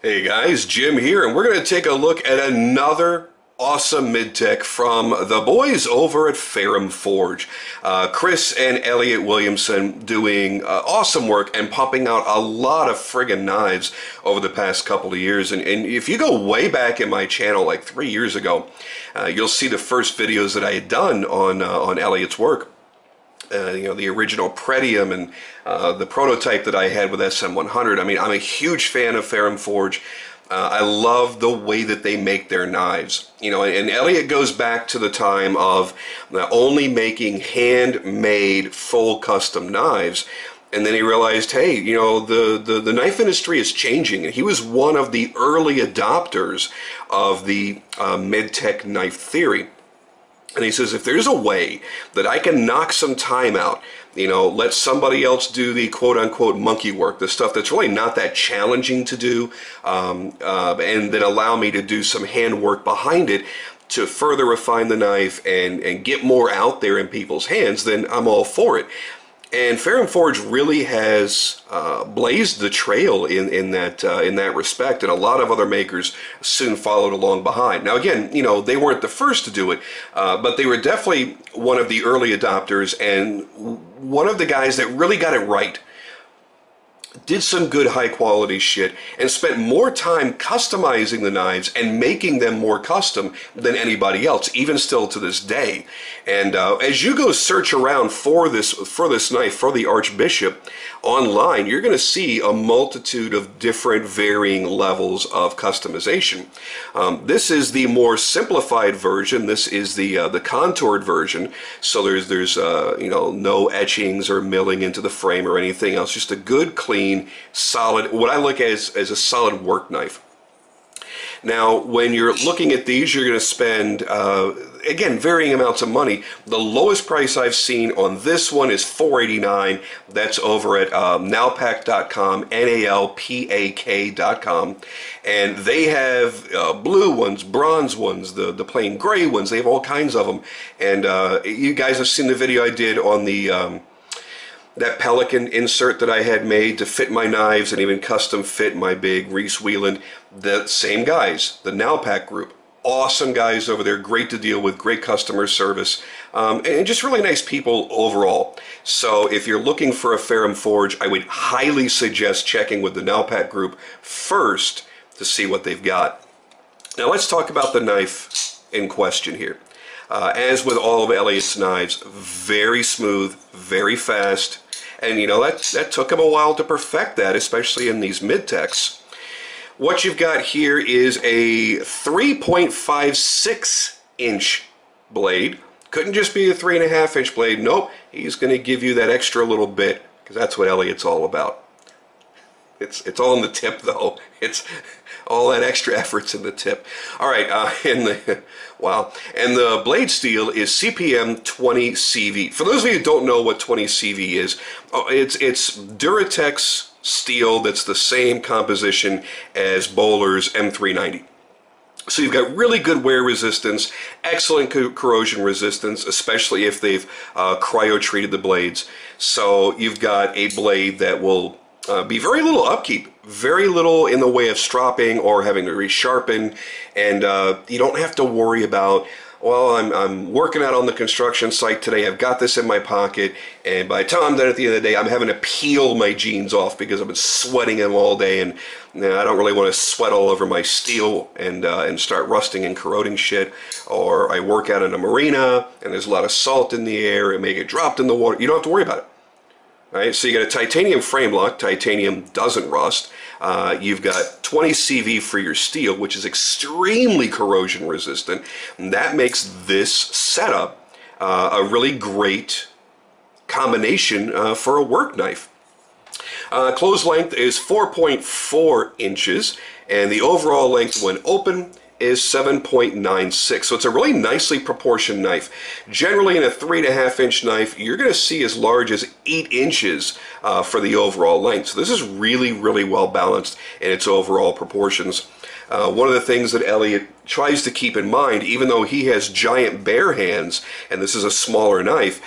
Hey guys, Jim here, and we're going to take a look at another awesome mid-tech from the boys over at Ferrum Forge. Chris and Elliot Williamson doing awesome work and pumping out a lot of friggin' knives over the past couple of years. And if you go way back in my channel, like 3 years ago, you'll see the first videos that I had done on Elliot's work. The original Pretium and the prototype that I had with SM100. I mean, I'm a huge fan of Ferrum Forge. I love the way that they make their knives. And Elliot goes back to the time of only making handmade full custom knives. And then he realized, hey, the knife industry is changing. And he was one of the early adopters of the mid-tech knife theory. And he says, if there's a way that I can knock some time out, let somebody else do the quote-unquote monkey work, the stuff that's really not that challenging to do, and then allow me to do some hand work behind it to further refine the knife and get more out there in people's hands, then I'm all for it. And Ferrum Forge really has blazed the trail in that respect, and a lot of other makers soon followed along behind. Now, again, they weren't the first to do it, but they were definitely one of the early adopters and one of the guys that really got it right. Did some good high-quality shit and spent more time customizing the knives and making them more custom than anybody else, even still to this day. And as you go search around for this knife, for the Archbishop, online, you're going to see a multitude of different varying levels of customization. This is the more simplified version. This is the contoured version. So there's no etchings or milling into the frame or anything else. Just a good, clean, solid, what I look at as a solid work knife. Now, when you're looking at these, you're going to spend, again, varying amounts of money. The lowest price I've seen on this one is $489. That's over at nalpak.com, NALPAK.com. And they have blue ones, bronze ones, the plain gray ones. They have all kinds of them. And you guys have seen the video I did on the that Pelican insert that I had made to fit my knives and even custom fit my big Reese Wieland. The same guys, the Nalpak group. Awesome guys over there, great to deal with, great customer service, and just really nice people overall. So if you're looking for a Ferrum Forge, I would highly suggest checking with the Nalpak group first to see what they've got. Now let's talk about the knife in question here. As with all of Elliot's knives, very smooth, very fast. And that took him a while to perfect that, especially in these mid-techs. What you've got here is a 3.56 inch blade. Couldn't just be a 3.5 inch blade. Nope, he's going to give you that extra little bit, because that's what Elliot's all about. It's all in the tip, though. It's all that extra effort's in the tip. All right, wow. And the blade steel is CPM 20 CV. For those of you who don't know what 20 CV is, it's Duratex steel that's the same composition as Bowler's M390. So you've got really good wear resistance, excellent corrosion resistance, especially if they've cryo-treated the blades. So you've got a blade that will be very little upkeep, very little in the way of stropping or having to resharpen, and you don't have to worry about, well, I'm working out on the construction site today, I've got this in my pocket, and by the time I'm done at the end of the day, I'm having to peel my jeans off because I've been sweating them all day, and I don't really want to sweat all over my steel and start rusting and corroding shit. Or I work out in a marina, and there's a lot of salt in the air, it may get dropped in the water. You don't have to worry about it. Right, so you got a titanium frame lock. Titanium doesn't rust. You've got 20 CV for your steel, which is extremely corrosion resistant. And that makes this setup a really great combination for a work knife. Close length is 4.4 inches, and the overall length when open is 7.96. So it's a really nicely proportioned knife. Generally in a 3.5 inch knife, you're going to see as large as 8 inches for the overall length. So this is really, really well balanced in its overall proportions. One of the things that Elliot tries to keep in mind, even though he has giant bare hands, and this is a smaller knife,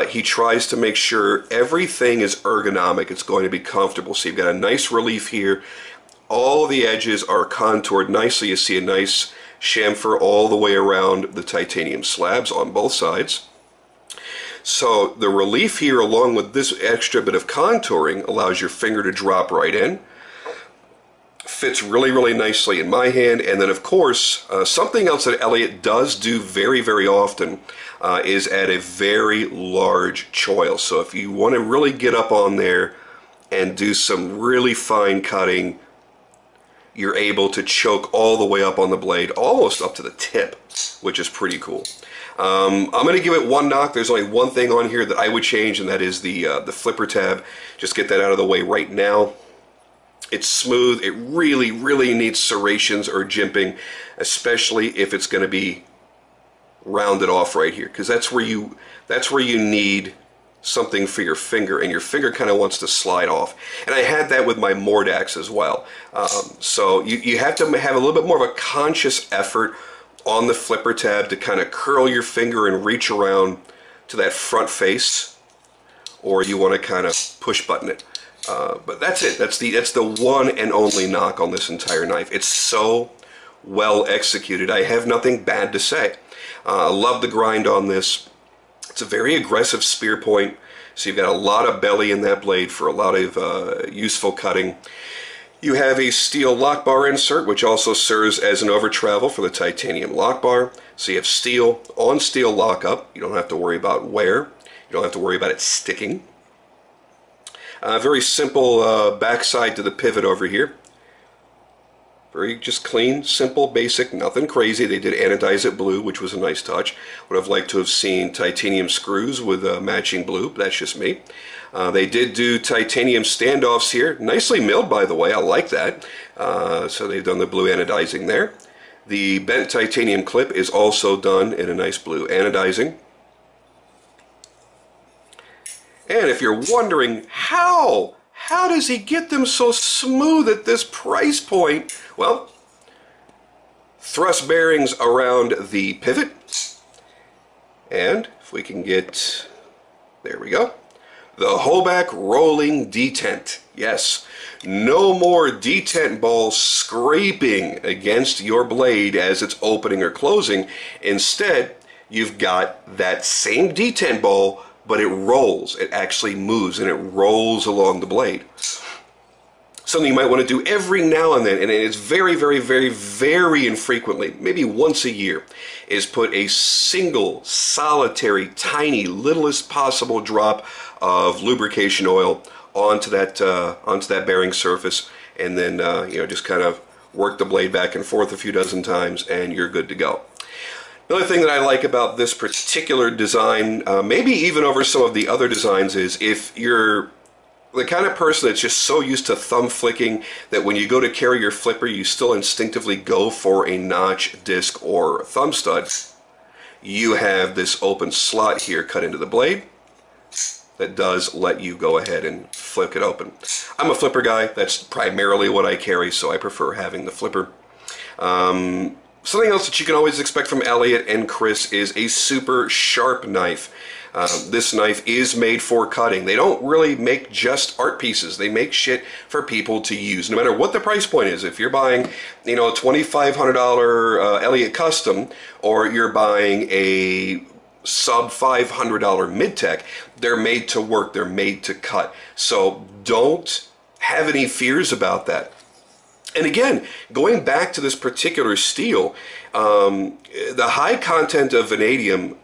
he tries to make sure everything is ergonomic. It's going to be comfortable. So you've got a nice relief here. All the edges are contoured nicely. You see a nice chamfer all the way around the titanium slabs on both sides. So the relief here, along with this extra bit of contouring, allows your finger to drop right in. Fits really, really nicely in my hand. And then, of course, something else that Elliot does do very, very often is add a very large choil. So if you want to really get up on there and do some really fine cutting, you're able to choke all the way up on the blade, almost up to the tip, which is pretty cool. I'm going to give it one knock. There's only one thing on here that I would change, and that is the flipper tab. Just get that out of the way right now. It's smooth. It really, really needs serrations or jimping, especially if it's going to be rounded off right here, because that's where you need something for your finger, and your finger kind of wants to slide off. And I had that with my Mordax as well. So you have to have a little bit more of a conscious effort on the flipper tab to kind of curl your finger and reach around to that front face, or you want to kind of push button it. But that's it. That's the one and only knock on this entire knife. It's so well executed. I have nothing bad to say. I love the grind on this. It's a very aggressive spear point, so you've got a lot of belly in that blade for a lot of useful cutting. You have a steel lock bar insert, which also serves as an over travel for the titanium lock bar. So you have steel on steel lockup. You don't have to worry about wear. You don't have to worry about it sticking. Very simple backside to the pivot over here. Very just clean, simple, basic, nothing crazy. They did anodize it blue, which was a nice touch. Would have liked to have seen titanium screws with matching blue, but that's just me. They did do titanium standoffs here. Nicely milled, by the way. I like that. So they've done the blue anodizing there. The bent titanium clip is also done in a nice blue anodizing. And if you're wondering how does he get them so smooth at this price point? Well, thrust bearings around the pivot. And if we can get, there we go, the Hoback rolling detent. Yes, no more detent balls scraping against your blade as it's opening or closing. Instead, you've got that same detent ball, but it rolls. It actually moves, and it rolls along the blade. Something you might want to do every now and then, and it's very, very, very, very infrequently, maybe once a year, is put a single, solitary, tiny, littlest possible drop of lubrication oil onto that bearing surface, and then just kind of work the blade back and forth a few dozen times, and you're good to go. Another thing that I like about this particular design, maybe even over some of the other designs, is if you're the kind of person that's just so used to thumb flicking that when you go to carry your flipper, you still instinctively go for a notch, disc, or thumb stud, you have this open slot here cut into the blade that does let you go ahead and flick it open. I'm a flipper guy. That's primarily what I carry, so I prefer having the flipper. Something else that you can always expect from Elliot and Chris is a super sharp knife. This knife is made for cutting. They don't really make just art pieces. They make shit for people to use, no matter what the price point is. If you're buying, a $2,500 Elliot Custom, or you're buying a sub $500 mid-tech, they're made to work. They're made to cut. So don't have any fears about that. And again, going back to this particular steel, the high content of vanadium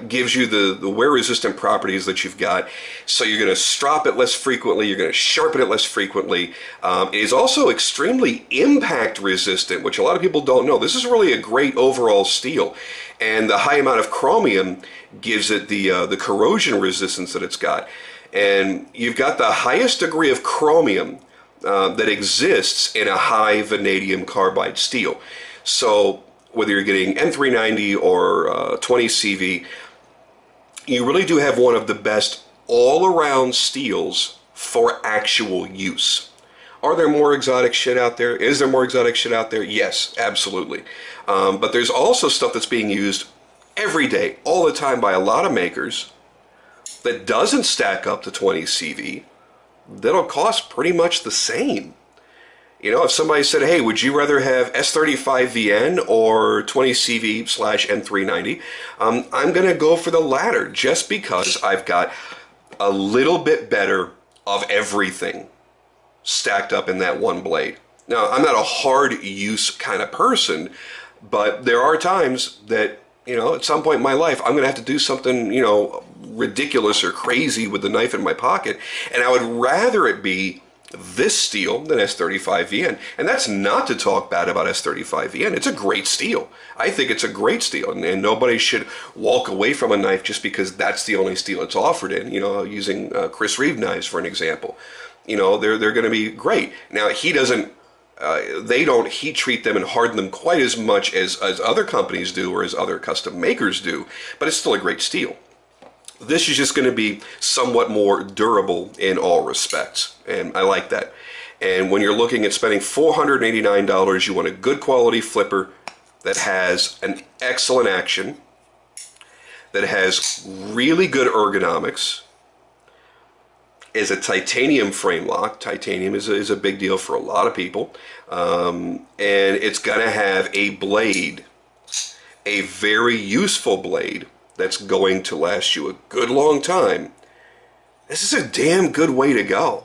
gives you the wear-resistant properties that you've got. So you're going to strop it less frequently, you're going to sharpen it less frequently. It is also extremely impact-resistant, which a lot of people don't know. This is really a great overall steel. And the high amount of chromium gives it the corrosion resistance that it's got. And you've got the highest degree of chromium that exists in a high vanadium carbide steel. So whether you're getting N390 or 20 CV, you really do have one of the best all-around steels for actual use. Are there more exotic shit out there? Is there more exotic shit out there? Yes, absolutely. But there's also stuff that's being used every day, all the time, by a lot of makers that doesn't stack up to 20 CV. That'll cost pretty much the same. You know, if somebody said, hey, would you rather have S35VN or 20CV/N390? I'm going to go for the latter just because I've got a little bit better of everything stacked up in that one blade. Now, I'm not a hard use kind of person, but there are times that, you know, at some point in my life, I'm going to have to do something, you know, ridiculous or crazy with the knife in my pocket, and I would rather it be this steel than S35VN. And that's not to talk bad about S35VN. It's a great steel. I think it's a great steel, and nobody should walk away from a knife just because that's the only steel it's offered in. You know, using Chris Reeve knives for an example. You know, they're going to be great. Now, he doesn't, they don't heat treat them and harden them quite as much as other companies do or as other custom makers do, but it's still a great steel. This is just going to be somewhat more durable in all respects, and I like that. And when you're looking at spending $489, you want a good quality flipper that has an excellent action, that has really good ergonomics, is a titanium frame lock. Titanium is a big deal for a lot of people, and it's going to have a blade, a very useful blade, that's going to last you a good long time. This is a damn good way to go.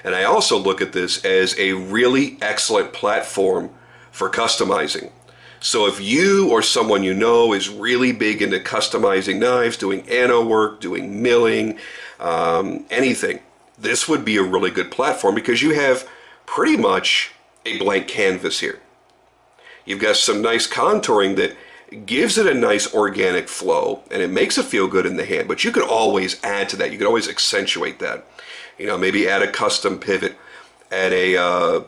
And I also look at this as a really excellent platform for customizing. So if you or someone you know is really big into customizing knives, doing anno work, doing milling, anything, this would be a really good platform because you have pretty much a blank canvas here. You've got some nice contouring that gives it a nice organic flow, and it makes it feel good in the hand, but you could always add to that. You could always accentuate that. You know, maybe add a custom pivot, add a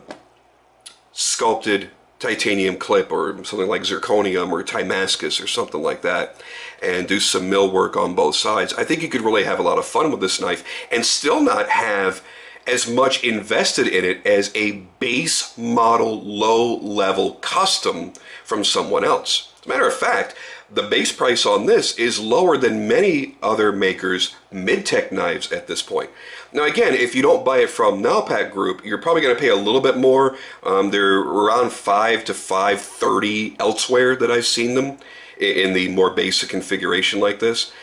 sculpted titanium clip or something like zirconium or Timascus or something like that, and do some mill work on both sides. I think you could really have a lot of fun with this knife and still not have as much invested in it as a base model, low-level custom from someone else. As a matter of fact, the base price on this is lower than many other makers' mid-tech knives at this point. Now again, if you don't buy it from Nalpac Group, you're probably going to pay a little bit more. They're around $5 to $530 elsewhere that I've seen them in the more basic configuration like this.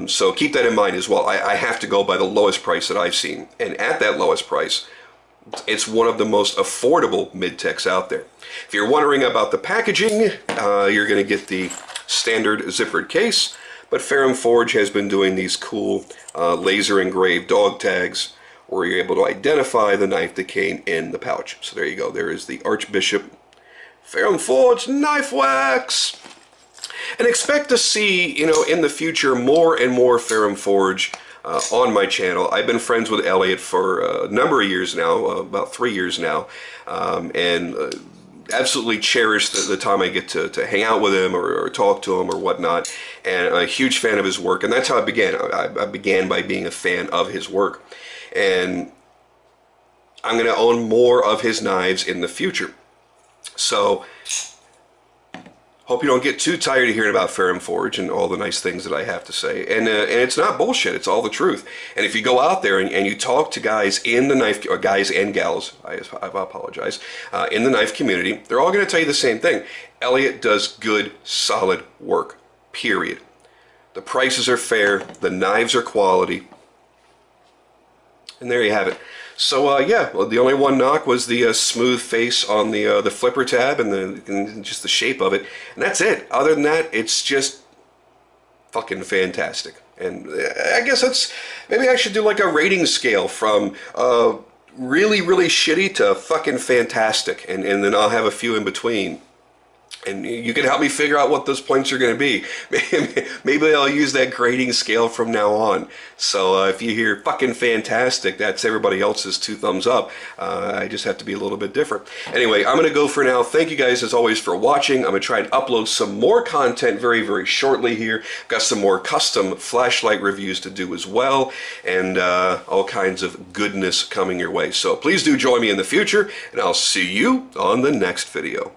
So keep that in mind as well. I have to go by the lowest price that I've seen. And at that lowest price, it's one of the most affordable mid-techs out there. If you're wondering about the packaging, you're going to get the standard zippered case, but Ferrum Forge has been doing these cool laser engraved dog tags where you're able to identify the knife that came in the pouch. So there you go. There is the Archbishop Ferrum Forge Knife Wax. And expect to see, you know, in the future more and more Ferrum Forge on my channel. I've been friends with Elliot for a number of years now, about 3 years now, and absolutely cherish the time I get to hang out with him or talk to him or whatnot, and I'm a huge fan of his work, and that's how I began. I began by being a fan of his work, and I'm going to own more of his knives in the future. So hope you don't get too tired of hearing about Ferrum Forge and all the nice things that I have to say. And it's not bullshit. It's all the truth. And if you go out there and you talk to guys in the knife, or guys and gals, I apologize, in the knife community, they're all going to tell you the same thing. Elliot does good, solid work, period. The prices are fair. The knives are quality. And there you have it. So yeah, well, the only one knock was the smooth face on the flipper tab and just the shape of it, and that's it. Other than that, it's just fucking fantastic. And I guess that's, maybe I should do like a rating scale from really, really shitty to fucking fantastic, and then I'll have a few in between. And you can help me figure out what those points are going to be. Maybe I'll use that grading scale from now on. So if you hear fucking fantastic, that's everybody else's 2 thumbs up. I just have to be a little bit different. Anyway, I'm going to go for now. Thank you guys as always for watching. I'm going to try and upload some more content very, very shortly here. Got some more custom flashlight reviews to do as well. And all kinds of goodness coming your way. So please do join me in the future. And I'll see you on the next video.